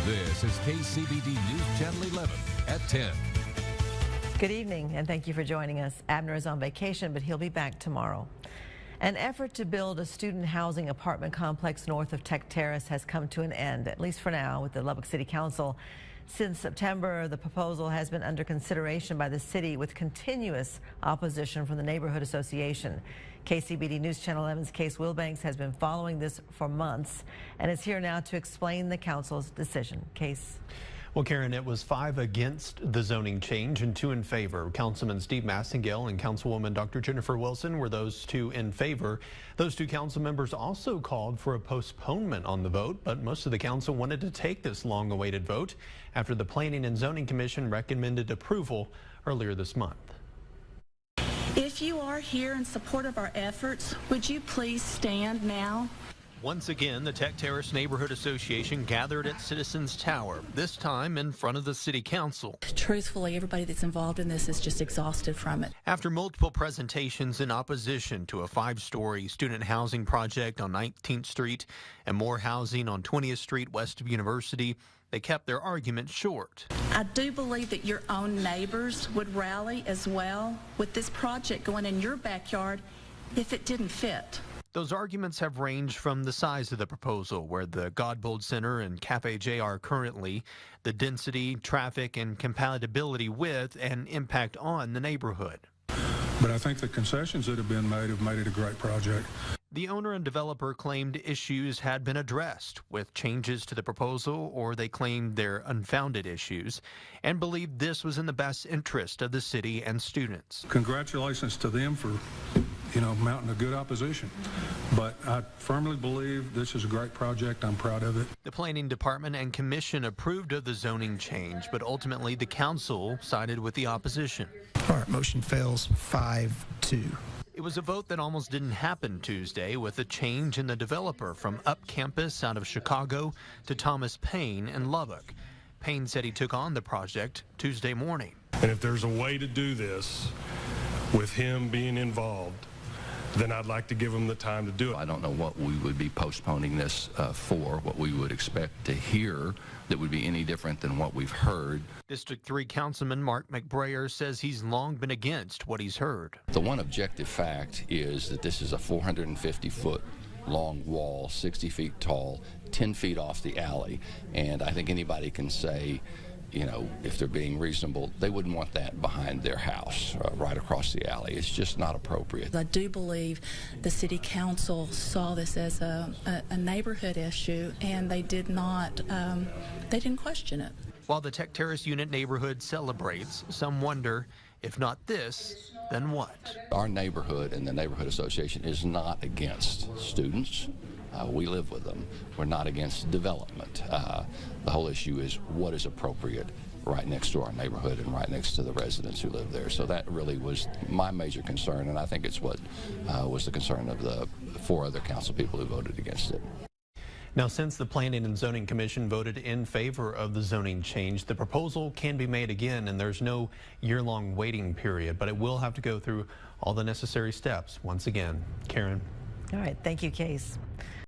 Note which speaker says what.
Speaker 1: This is KCBD News Channel 11 at 10.
Speaker 2: Good evening, and thank you for joining us. Abner is on vacation, but he'll be back tomorrow. An effort to build a student housing apartment complex north of Tech Terrace has come to an end, at least for now, with the Lubbock City Council. Since September, the proposal has been under consideration by the city with continuous opposition from the Neighborhood Association. KCBD News Channel 11's Case Wilbanks has been following this for months and is here now to explain the council's decision. Case.
Speaker 3: Well, Karen, it was 5 against the zoning change and 2 in favor. Councilman Steve Massengale and Councilwoman Dr. Jennifer Wilson were those 2 in favor. Those 2 council members also called for a postponement on the vote, but most of the council wanted to take this long-awaited vote after the Planning and Zoning Commission recommended approval earlier this month.
Speaker 4: If you are here in support of our efforts, would you please stand now?
Speaker 3: Once again, the Tech Terrace Neighborhood Association gathered at Citizens Tower, this time in front of the City Council.
Speaker 4: Truthfully, everybody that's involved in this is just exhausted from it.
Speaker 3: After multiple presentations in opposition to a 5-story student housing project on 19th Street and more housing on 20th Street west of University, they kept their argument short.
Speaker 4: I do believe that your own neighbors would rally as well with this project going in your backyard if it didn't fit.
Speaker 3: Those arguments have ranged from the size of the proposal, where the Godbold Center and Cafe J are currently, the density, traffic, and compatibility with and impact on the neighborhood.
Speaker 5: But I think the concessions that have made it a great project.
Speaker 3: The owner and developer claimed issues had been addressed with changes to the proposal, or they claimed they're unfounded issues, and believed this was in the best interest of the city and students.
Speaker 5: Congratulations to them for mounting a good opposition. But I firmly believe this is a great project. I'm proud of it.
Speaker 3: The Planning Department and Commission approved of the zoning change, but ultimately the council sided with the opposition.
Speaker 6: All right, motion fails 5-2.
Speaker 3: It was a vote that almost didn't happen Tuesday, with a change in the developer from up campus out of Chicago to Thomas Payne in Lubbock. Payne said he took on the project Tuesday morning.
Speaker 7: And if there's a way to do this with him being involved, then I'd like to give him the time to do it.
Speaker 8: I don't know what we would be postponing this for, what we would expect to hear that would be any different than what we've heard.
Speaker 3: District 3 Councilman Mark McBrayer says he's long been against what he's heard.
Speaker 8: The one objective fact is that this is a 450-foot long wall, 60 feet tall, 10 feet off the alley, and I think anybody can say, if they're being reasonable, they wouldn't want that behind their house, right across the alley. It's just not appropriate.
Speaker 4: I do believe the City Council saw this as a neighborhood issue, and they didn't question it.
Speaker 3: While the Tech Terrace Unit neighborhood celebrates, some wonder, if not this, then what?
Speaker 8: Our neighborhood and the Neighborhood Association is not against students. We live with them. We're not against development. The whole issue is what is appropriate right next to our neighborhood and right next to the residents who live there. So that really was my major concern, and I think it's what was the concern of the 4 other council people who voted against it.
Speaker 3: Now, since the Planning and Zoning Commission voted in favor of the zoning change, the proposal can be made again, and there's no year-long waiting period, but it will have to go through all the necessary steps once again. Karen.
Speaker 2: All right. Thank you, Case.